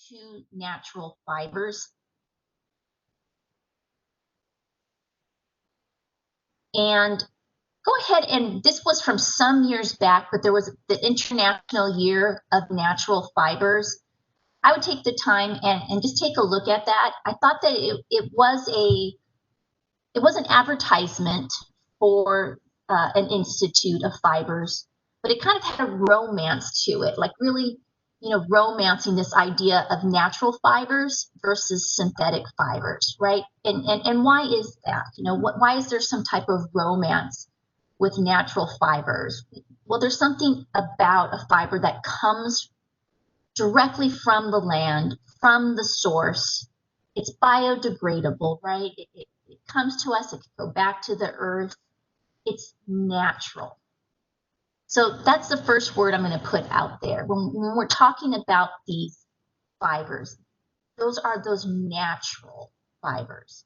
to natural fibers. And go ahead, and this was from some years back, but there was the International Year of Natural Fibers. I would take the time and just take a look at that. I thought that it was an advertisement for an institute of fibers, but it kind of had a romance to it, like really, romancing this idea of natural fibers versus synthetic fibers, right? And why is that? Why is there some type of romance with natural fibers? Well, there's something about a fiber that comes directly from the land, from the source. It's biodegradable, right? It comes to us, it can go back to the earth. It's natural. So that's the first word I'm going to put out there. When we're talking about these fibers, those are those natural fibers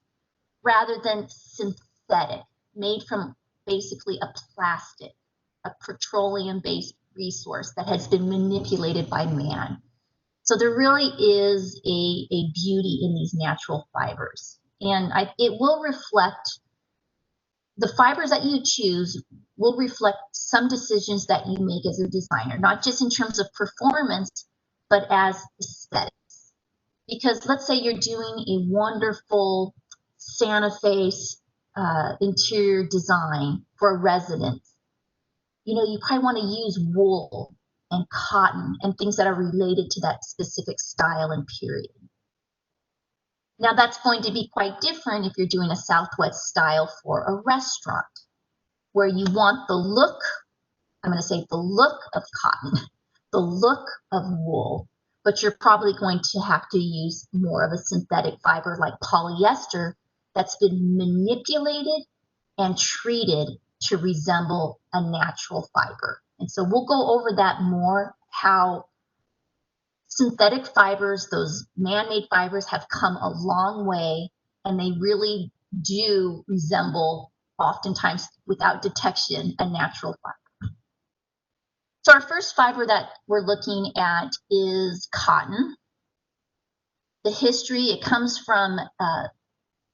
rather than synthetic, made from basically a plastic, a petroleum-based resource that has been manipulated by man. So there really is a beauty in these natural fibers. And it will reflect, the fibers that you choose will reflect some decisions that you make as a designer, not just in terms of performance, but as aesthetics. Because let's say you're doing a wonderful Santa Fe interior design for a residence. You probably want to use wool and cotton and things that are related to that specific style and period. Now that's going to be quite different if you're doing a Southwest style for a restaurant, where you want the look, I'm going to say the look of cotton, the look of wool, but you're probably going to have to use more of a synthetic fiber like polyester that's been manipulated and treated to resemble a natural fiber. And so we'll go over that more, how synthetic fibers, those man-made fibers, have come a long way, and they really do resemble, oftentimes without detection, a natural fiber. So our first fiber that we're looking at is cotton. The history, it comes from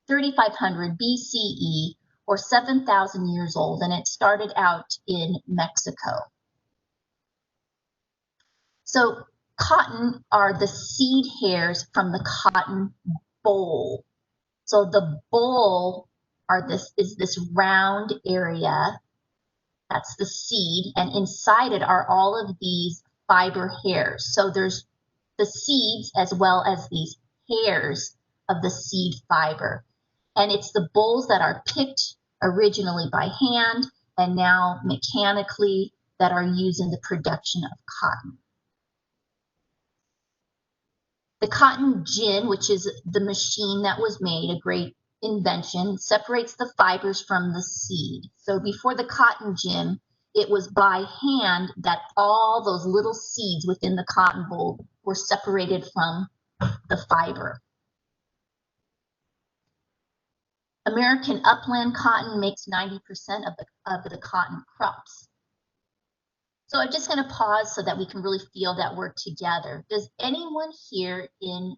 3500 BCE, or 7,000 years old, and it started out in Mexico. So cotton are the seed hairs from the cotton boll. So the boll is this round area, that's the seed, and inside it are all of these fiber hairs. So there's the seeds as well as these hairs of the seed fiber. And it's the bolls that are picked originally by hand and now mechanically that are used in the production of cotton. The cotton gin, which is the machine that was made, a great invention, separates the fibers from the seed. So before the cotton gin, it was by hand that all those little seeds within the cotton boll were separated from the fiber. American upland cotton makes 90% of the cotton crops. So I'm just going to pause so that we can really feel that we're together. Does anyone here in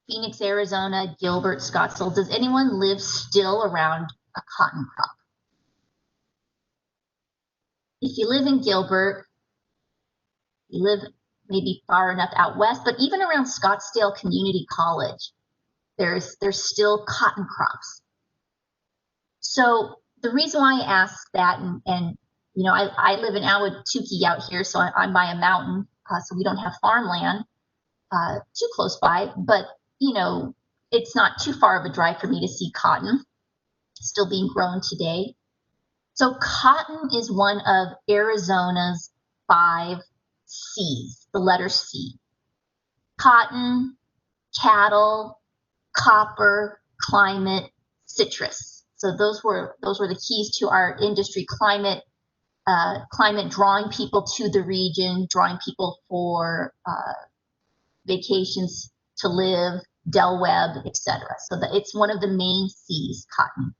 Phoenix, Arizona, Gilbert, Scottsdale, does anyone live still around a cotton crop? If you live in Gilbert, you live maybe far enough out west, but even around Scottsdale Community College, there's still cotton crops. So the reason why I asked that, and I live in Ahwatukee out here, so I'm by a mountain, so we don't have farmland too close by, but it's not too far of a drive for me to see cotton still being grown today. So cotton is one of Arizona's 5 C's, the letter C. Cotton, cattle, copper, climate, citrus. So those were the keys to our industry. Climate, drawing people to the region, drawing people for vacations to live, Del Webb, etc. So that it's one of the main C's, cotton.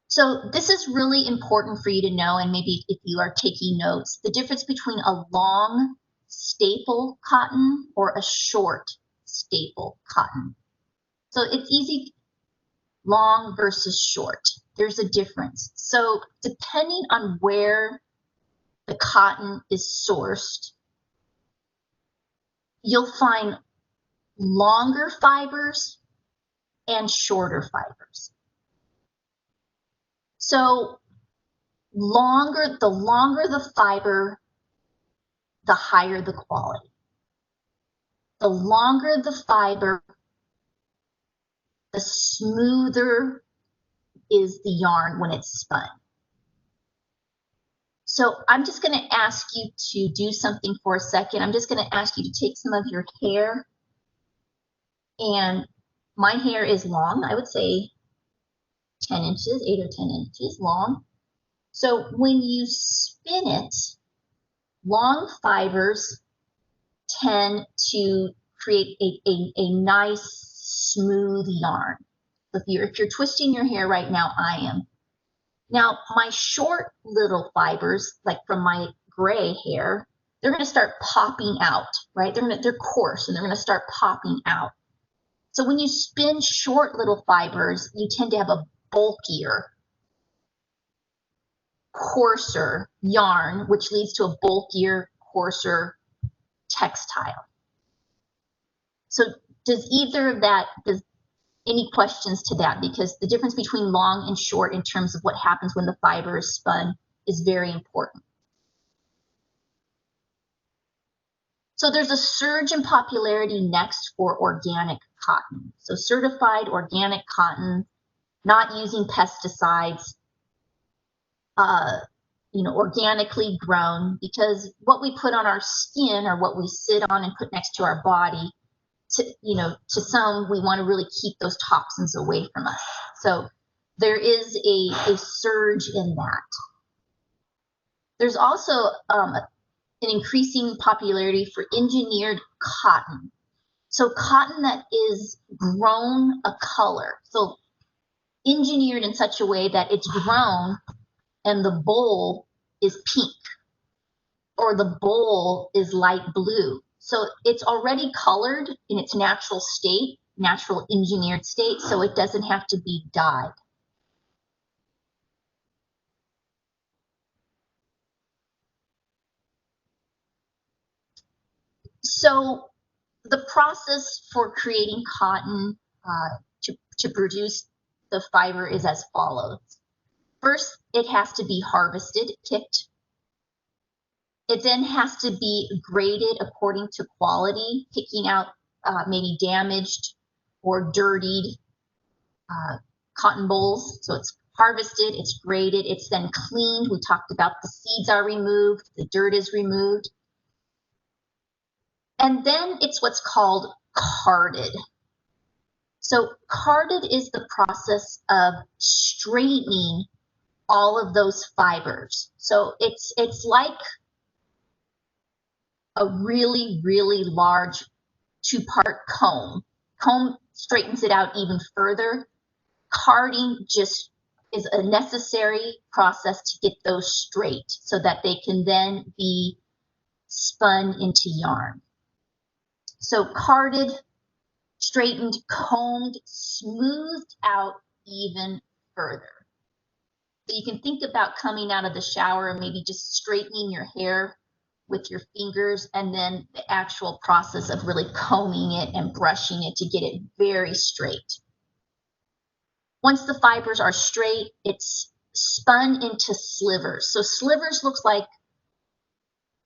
So this is really important for you to know, and maybe if you are taking notes, the difference between a long staple cotton or a short staple cotton. So it's easy, long versus short. There's a difference. So depending on where the cotton is sourced, you'll find longer fibers and shorter fibers. So the longer the fiber, the higher the quality. The longer the fiber, the smoother is the yarn when it's spun. So I'm just going to ask you to do something for a second. I'm just going to ask you to take some of your hair, and my hair is long. I would say 10 inches, 8 or 10 inches long. So when you spin it, long fibers tend to create a nice smooth yarn. So if you're twisting your hair right now, I am. Now my short little fibers, like from my gray hair, they're going to start popping out, right? They're coarse and they're going to start popping out. So when you spin short little fibers, you tend to have a bulkier, coarser yarn, which leads to a bulkier, coarser textile. So does either of that, does any questions to that? Because the difference between long and short in terms of what happens when the fiber is spun is very important. So there's a surge in popularity next for organic cotton. So certified organic cotton, not using pesticides, organically grown, because what we put on our skin or what we sit on and put next to our body, to some, we want to really keep those toxins away from us. So there is a surge in that. There's also an increasing popularity for engineered cotton. So cotton that is grown a color. So engineered in such a way that it's grown and the bowl is pink or the bowl is light blue. So it's already colored in its natural state, natural engineered state, so it doesn't have to be dyed. So the process for creating cotton to produce the fiber is as follows. First, it has to be harvested, picked. It then has to be graded according to quality, picking out maybe damaged or dirtied cotton bolls. So it's harvested, it's graded, it's then cleaned. We talked about the seeds are removed, the dirt is removed. And then it's what's called carded. So carded is the process of straightening all of those fibers. So it's like a really, really large two-part comb. Comb straightens it out even further. Carding just is a necessary process to get those straight so that they can then be spun into yarn. So carded, straightened, combed, smoothed out even further. So you can think about coming out of the shower and maybe just straightening your hair with your fingers, and then the actual process of really combing it and brushing it to get it very straight. Once the fibers are straight, it's spun into slivers. So slivers looks like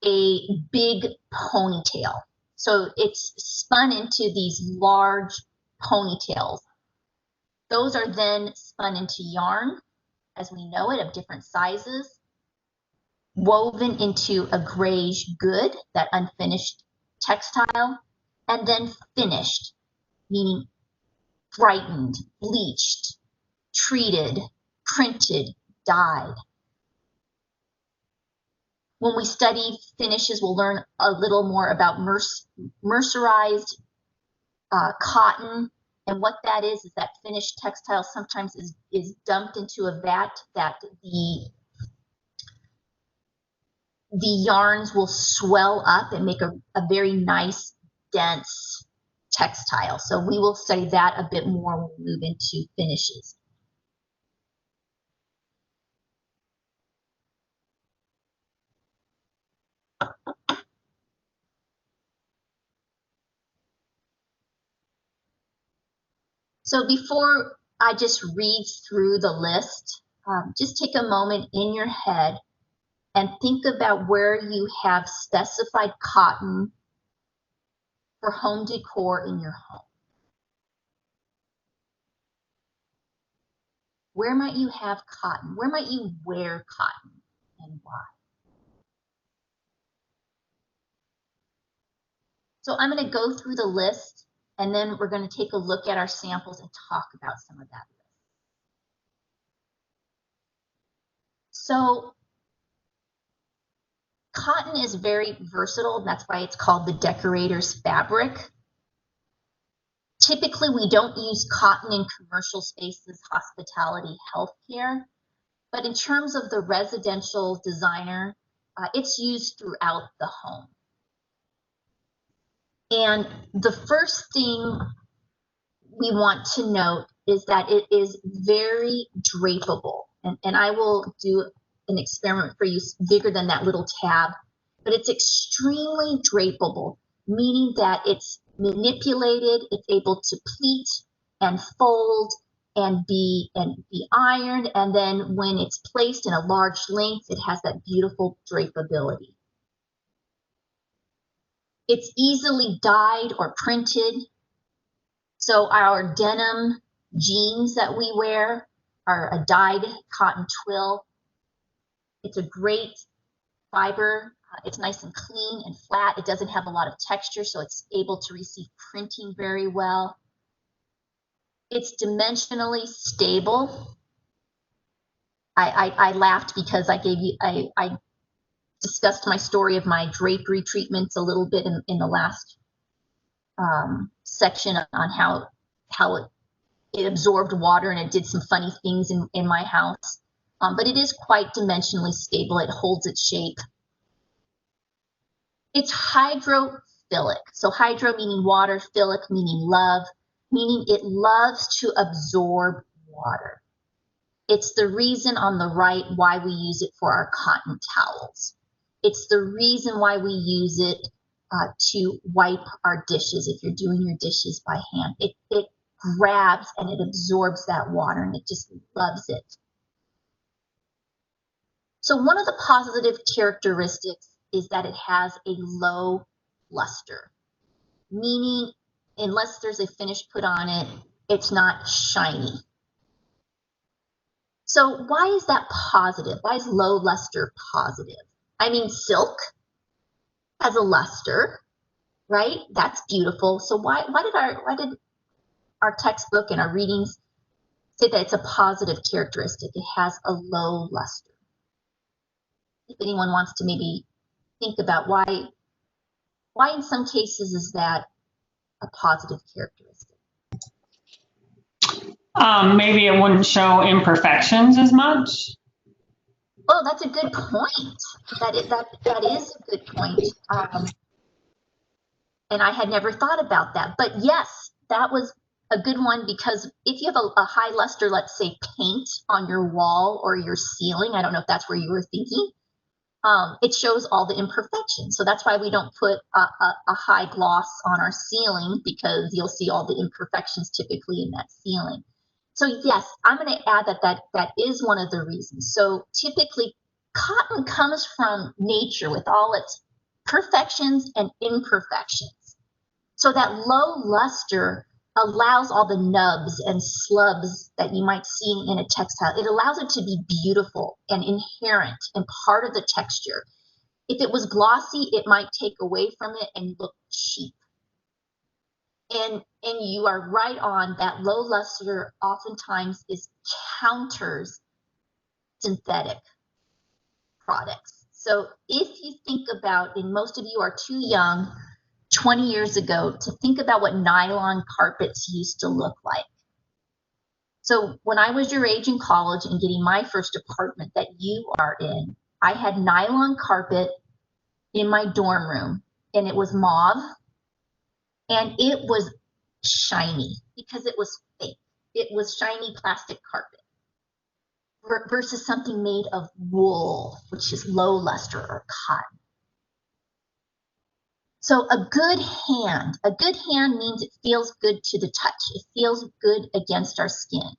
a big ponytail. So it's spun into these large ponytails. Those are then spun into yarn, as we know it, of different sizes, woven into a grayish good, that unfinished textile, and then finished, meaning brightened, bleached, treated, printed, dyed. When we study finishes, we'll learn a little more about mercerized cotton, and what that is that finished textile sometimes is dumped into a vat that the yarns will swell up and make a very nice, dense textile. So we will study that a bit more when we move into finishes. So before I just read through the list, just take a moment in your head and think about where you have specified cotton for home decor in your home. Where might you have cotton? Where might you wear cotton and why? So I'm going to go through the list and then we're going to take a look at our samples and talk about some of that list. So cotton is very versatile, and that's why it's called the decorator's fabric. Typically, we don't use cotton in commercial spaces, hospitality, healthcare, but in terms of the residential designer, it's used throughout the home. And the first thing we want to note is that it is very drapable. And I will do an experiment for you bigger than that little tab, but it's extremely drapable, meaning that it's manipulated, it's able to pleat and fold and be ironed, and then when it's placed in a large length, it has that beautiful drapability. It's easily dyed or printed. So our denim jeans that we wear are a dyed cotton twill. It's a great fiber. It's nice and clean and flat. It doesn't have a lot of texture, so it's able to receive printing very well. It's dimensionally stable. I laughed because I discussed my story of my drapery treatments a little bit in the last section on how it absorbed water and it did some funny things in my house. But it is quite dimensionally stable. It holds its shape. It's hydrophilic. So hydro meaning water, philic meaning love, meaning it loves to absorb water. It's the reason on the right why we use it for our cotton towels. It's the reason why we use it to wipe our dishes if you're doing your dishes by hand. It grabs and it absorbs that water and it just loves it. So one of the positive characteristics is that it has a low luster, meaning unless there's a finish put on it, it's not shiny. So why is that positive? Why is low luster positive? I mean, silk has a luster, right? That's beautiful. So why did our textbook and our readings say that it's a positive characteristic? It has a low luster. If anyone wants to maybe think about why in some cases is that a positive characteristic? Maybe it wouldn't show imperfections as much. Oh, that's a good point. That is a good point. And I had never thought about that. But yes, that was a good one, because if you have a high luster, let's say paint on your wall or your ceiling, I don't know if that's where you were thinking, it shows all the imperfections. So that's why we don't put a high gloss on our ceiling, because you'll see all the imperfections typically in that ceiling. So yes, I'm going to add that is one of the reasons. So typically cotton comes from nature with all its perfections and imperfections. So that low luster allows all the nubs and slubs that you might see in a textile. It allows it to be beautiful and inherent and part of the texture. If it was glossy, it might take away from it and look cheap. And you are right on that low luster oftentimes is counters synthetic products. So if you think about, and most of you are too young 20 years ago to think about what nylon carpets used to look like. So when I was your age in college and getting my first apartment that you are in, I had nylon carpet in my dorm room, and it was mauve, and it was shiny because it was fake. It was shiny plastic carpet versus something made of wool, which is low luster, or cotton. So a good hand means it feels good to the touch. It feels good against our skin.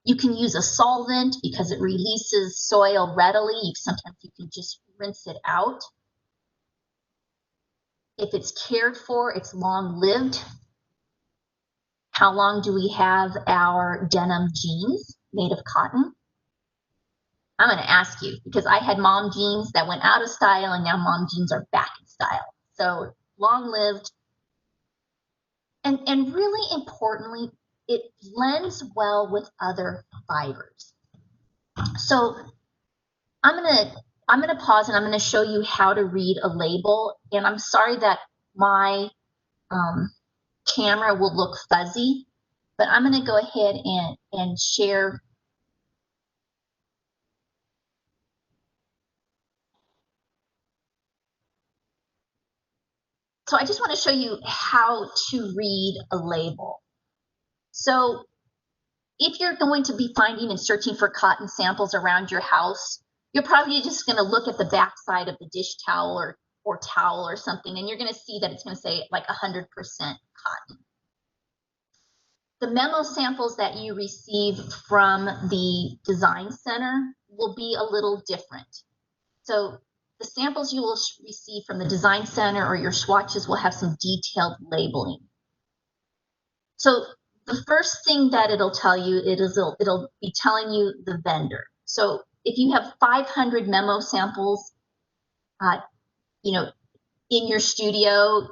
You can use a solvent because it releases soil readily. Sometimes you can just rinse it out. If it's cared for, it's long-lived. How long do we have our denim jeans made of cotton? I'm going to ask you, because I had mom jeans that went out of style, and now mom jeans are back in style. So long-lived. And really importantly, it blends well with other fibers. So I'm gonna pause, and I'm gonna show you how to read a label. And I'm sorry that my camera will look fuzzy, but I'm gonna go ahead and share. So I just want to show you how to read a label. So if you're going to be finding and searching for cotton samples around your house, you're probably just going to look at the back side of the dish towel or towel or something, and you're going to see that it's going to say like 100% cotton. The memo samples that you receive from the design center will be a little different. So the samples you will receive from the design center or your swatches will have some detailed labeling. So the first thing that it'll tell you, it'll be telling you the vendor. So if you have 500 memo samples, you know, in your studio,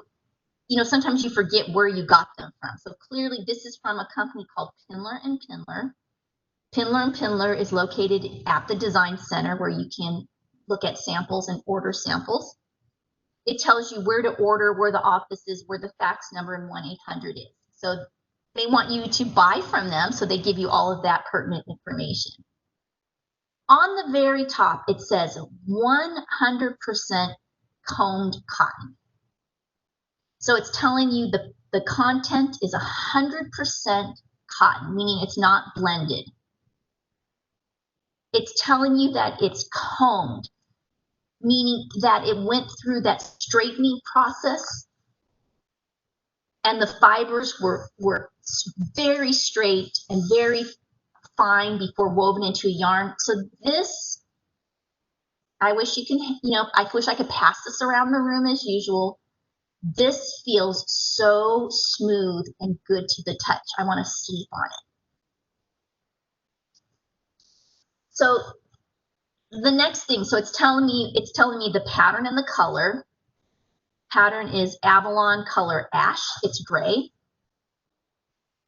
you know, sometimes you forget where you got them from. So clearly this is from a company called Pindler and Pindler. Pindler and Pindler is located at the design center where you can look at samples and order samples. It tells you where to order, where the office is, where the fax number, and 1-800 is. So they want you to buy from them, so they give you all of that pertinent information. On the very top, it says 100% combed cotton. So it's telling you the content is 100% cotton, meaning it's not blended. It's telling you that it's combed, meaning that it went through that straightening process and the fibers were very straight and very fine before woven into a yarn. So this, I wish you can, you know, I wish I could pass this around the room as usual. This feels so smooth and good to the touch. I want to sleep on it. So the next thing, so it's telling me the pattern and the color. Pattern is Avalon color ash. It's gray.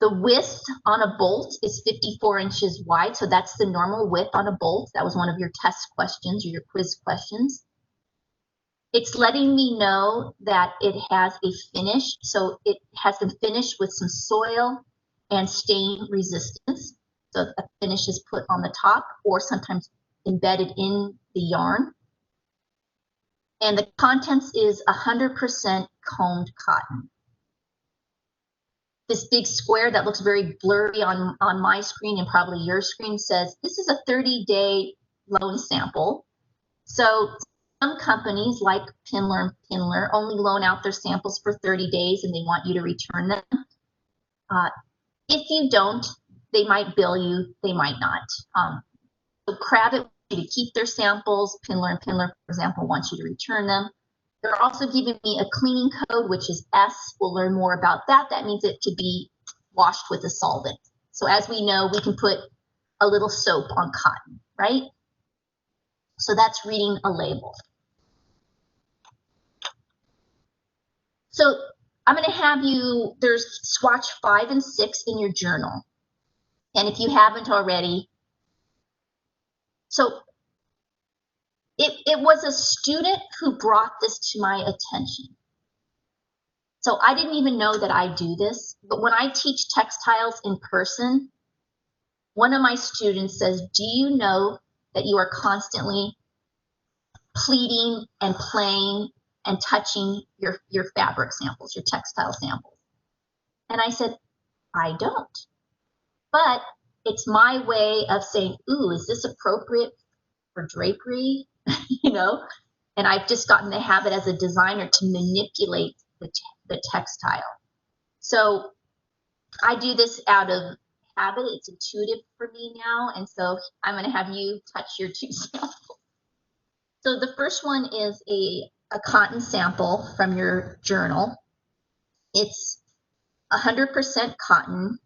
The width on a bolt is 54 inches wide, so that's the normal width on a bolt. That was one of your test questions or your quiz questions. It's letting me know that it has a finish, so it has been finished with some soil and stain resistance. So a finish is put on the top or sometimes embedded in the yarn. And the contents is 100% combed cotton. This big square that looks very blurry on my screen and probably your screen says this is a 30-day loan sample. So some companies like Pindler and Pindler only loan out their samples for 30 days and they want you to return them. If you don't, they might bill you, they might not. So Krabbit wants you to keep their samples. Pindler and Pindler, for example, wants you to return them. They're also giving me a cleaning code, which is S. We'll learn more about that. That means it could be washed with a solvent. So as we know, we can put a little soap on cotton, right? So that's reading a label. So I'm going to have you, there's swatch 5 and 6 in your journal. And if you haven't already, so it was a student who brought this to my attention. So I didn't even know that I do this, but when I teach textiles in person, one of my students says, do you know that you are constantly pleating and playing and touching your fabric samples, your textile samples? And I said, I don't. But it's my way of saying, ooh, is this appropriate for drapery? You know? And I've just gotten the habit as a designer to manipulate the textile. So I do this out of habit. It's intuitive for me now. And so I'm going to have you touch your two samples. So the first one is a cotton sample from your journal. It's 100% cotton,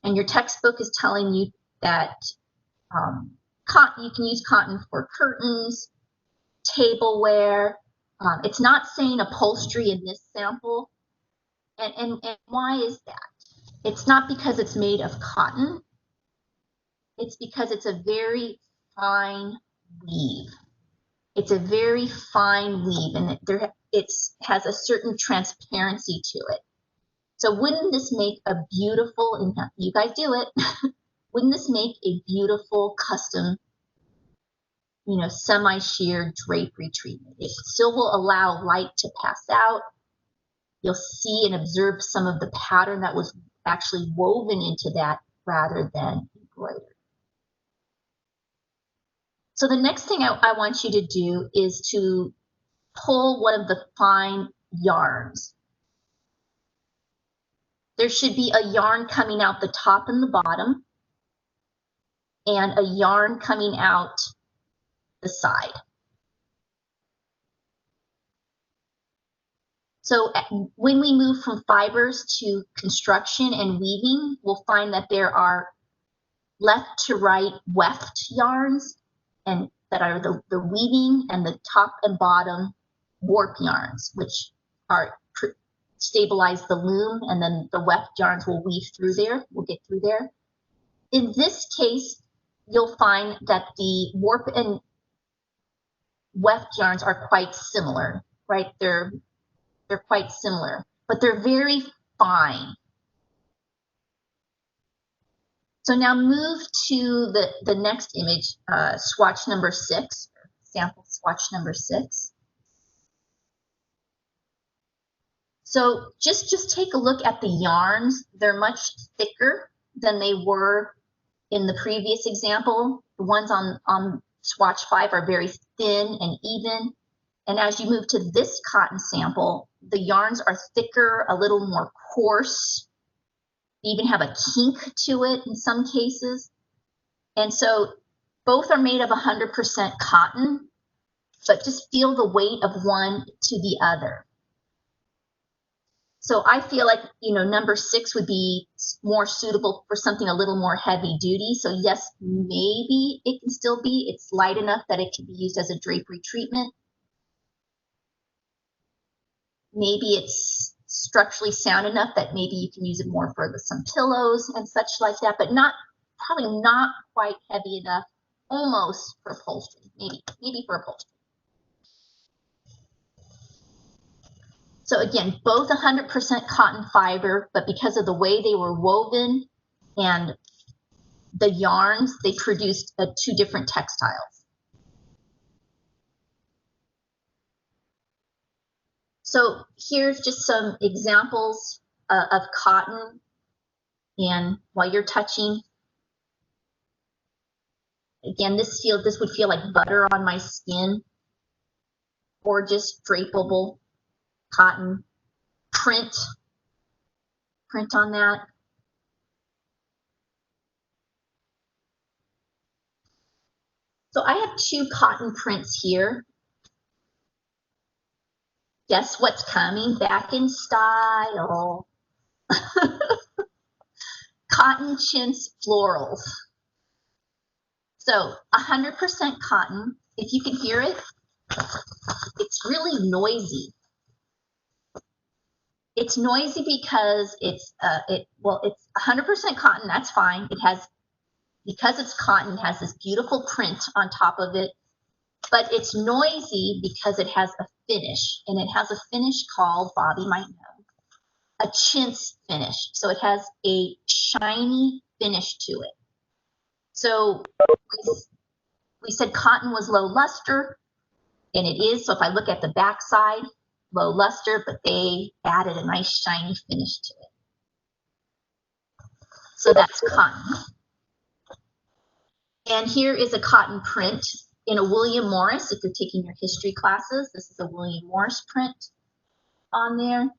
and your textbook is telling you that cotton, you can use cotton for curtains, tableware. It's not saying upholstery in this sample. And why is that? It's not because it's made of cotton. It's because it's a very fine weave. It's a very fine weave, and it has a certain transparency to it. So wouldn't this make a beautiful, and you guys do it, wouldn't this make a beautiful custom, you know, semi-sheer drapery treatment? It still will allow light to pass out. You'll see and observe some of the pattern that was actually woven into that rather than embroidered. So the next thing I want you to do is to pull one of the fine yarns. There should be a yarn coming out the top and the bottom, and a yarn coming out the side. So when we move from fibers to construction and weaving, we'll find that there are left to right weft yarns, and that are the weaving, and the top and bottom warp yarns, which are stabilize the loom, and then the weft yarns will weave through there, will get through there. In this case, you'll find that the warp and weft yarns are quite similar, right? They're quite similar, but they're very fine. So now move to the next image, swatch number 6, sample swatch number 6. So just take a look at the yarns. They're much thicker than they were in the previous example. The ones on swatch 5 are very thin and even. And as you move to this cotton sample, the yarns are thicker, a little more coarse. They even have a kink to it in some cases. And so both are made of 100% cotton, but just feel the weight of one to the other. So I feel like, you know, number 6 would be more suitable for something a little more heavy duty. So yes, maybe it can still be, it's light enough that it can be used as a drapery treatment. Maybe it's structurally sound enough that maybe you can use it more for some pillows and such like that, but probably not quite heavy enough, almost for upholstery, maybe for upholstery. So again, both 100% cotton fiber, but because of the way they were woven and the yarns, they produced 2 different textiles. So here's just some examples of cotton, and while you're touching, again, this would feel like butter on my skin, or just drapeable cotton, print on that. So I have 2 cotton prints here. Guess what's coming back in style? Cotton chintz florals. So 100% cotton. If you can hear it, it's really noisy. It's noisy because it's 100% cotton. That's fine. Because it's cotton, it has this beautiful print on top of it. But it's noisy because it has a finish, and it has a finish called, Bobby might know, a chintz finish. So it has a shiny finish to it. So we said cotton was low luster. and it is. So if I look at the back side, low luster, but they added a nice shiny finish to it. So that's cotton. And here is a cotton print in a William Morris. If you're taking your history classes, this is a William Morris print on there.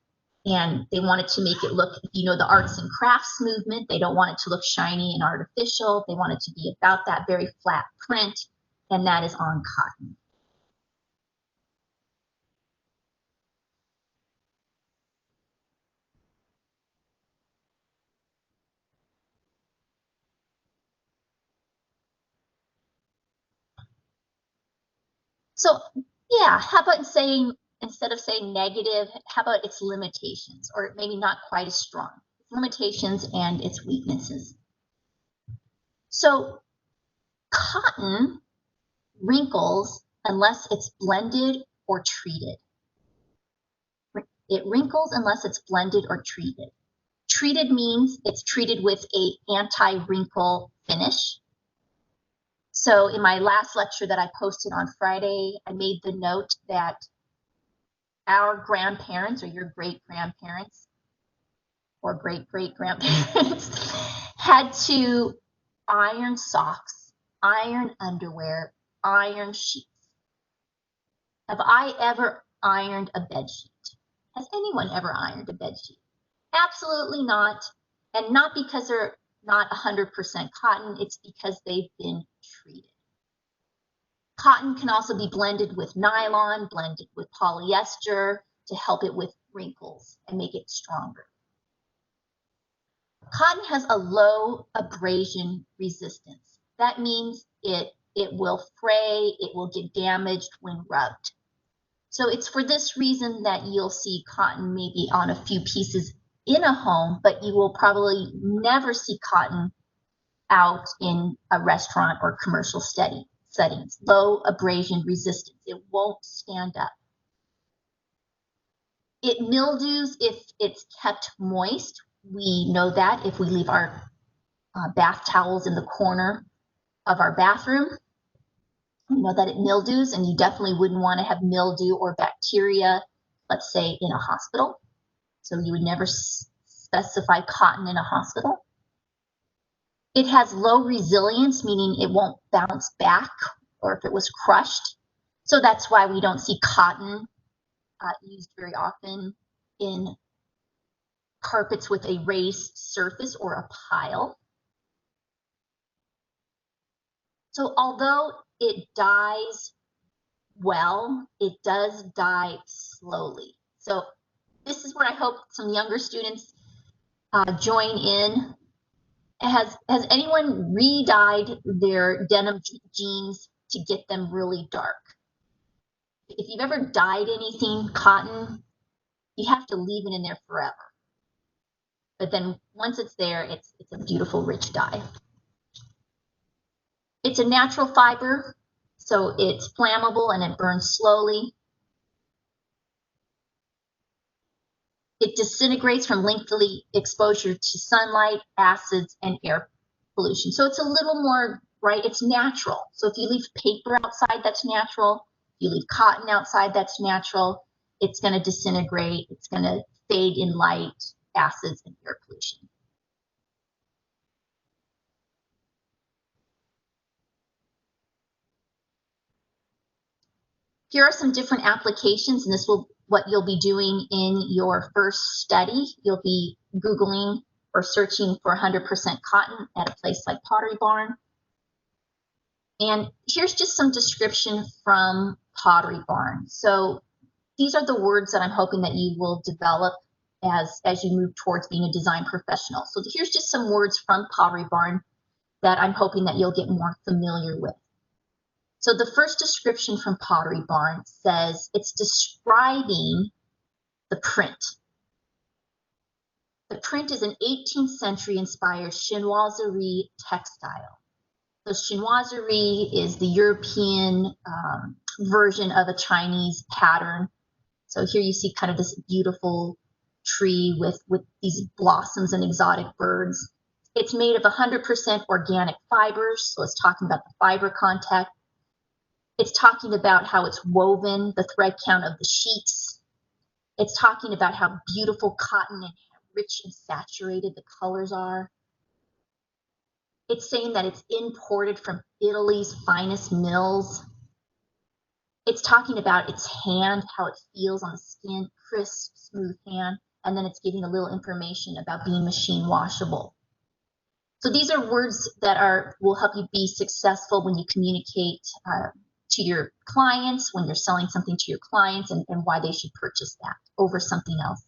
And they wanted to make it look, you know, the arts and crafts movement. They don't want it to look shiny and artificial. They want it to be about that very flat print, and that is on cotton. So yeah, how about saying, instead of saying negative, how about its limitations, or maybe not quite as strong, limitations and its weaknesses. So cotton wrinkles unless it's blended or treated. It wrinkles unless it's blended or treated. Treated means it's treated with a anti-wrinkle finish. So in my last lecture that I posted on Friday, I made the note that our grandparents, or your great-grandparents or great-great-grandparents, had to iron socks, iron underwear, iron sheets. Have I ever ironed a bed sheet? Has anyone ever ironed a bed sheet? Absolutely not. And not because they're not 100% cotton, it's because they've been treated. Cotton can also be blended with nylon, blended with polyester to help it with wrinkles and make it stronger. Cotton has a low abrasion resistance. That means it will fray, it will get damaged when rubbed. So it's for this reason that you'll see cotton maybe on a few pieces in a home, but you will probably never see cotton out in a restaurant or commercial settings. Low abrasion resistance. It won't stand up. It mildews if it's kept moist. We know that if we leave our bath towels in the corner of our bathroom, we know that it mildews, and you definitely wouldn't want to have mildew or bacteria, let's say, in a hospital. So you would never specify cotton in a hospital. It has low resilience, meaning it won't bounce back, or if it was crushed. So that's why we don't see cotton used very often in carpets with a raised surface or a pile. So although it dyes well, it does dye slowly. So this is where I hope some younger students join in. Has anyone re-dyed their denim jeans to get them really dark? If you've ever dyed anything cotton, you have to leave it in there forever. But then once it's there, it's a beautiful, rich dye. It's a natural fiber, so it's flammable and it burns slowly. It disintegrates from lengthy exposure to sunlight, acids, and air pollution. So it's a little more, right? It's natural. So if you leave paper outside, that's natural. If you leave cotton outside, that's natural. It's going to disintegrate. It's going to fade in light, acids, and air pollution. Here are some different applications, and this will what you'll be doing in your first study. You'll be Googling or searching for 100% cotton at a place like Pottery Barn. And here's just some description from Pottery Barn. So these are the words that I'm hoping that you will develop as you move towards being a design professional. So here's just some words from Pottery Barn that I'm hoping that you'll get more familiar with. So the first description from Pottery Barn says it's describing the print. The print is an 18th century inspired chinoiserie textile. So chinoiserie is the European version of a Chinese pattern. So here you see kind of this beautiful tree with these blossoms and exotic birds. It's made of 100% organic fibers, so it's talking about the fiber content. It's talking about how it's woven, the thread count of the sheets. It's talking about how beautiful cotton and rich and saturated the colors are. It's saying that it's imported from Italy's finest mills. It's talking about its hand, how it feels on the skin, crisp, smooth hand, and then it's giving a little information about being machine washable. So these are words that will help you be successful when you communicate to your clients, when you're selling something to your clients, and why they should purchase that over something else.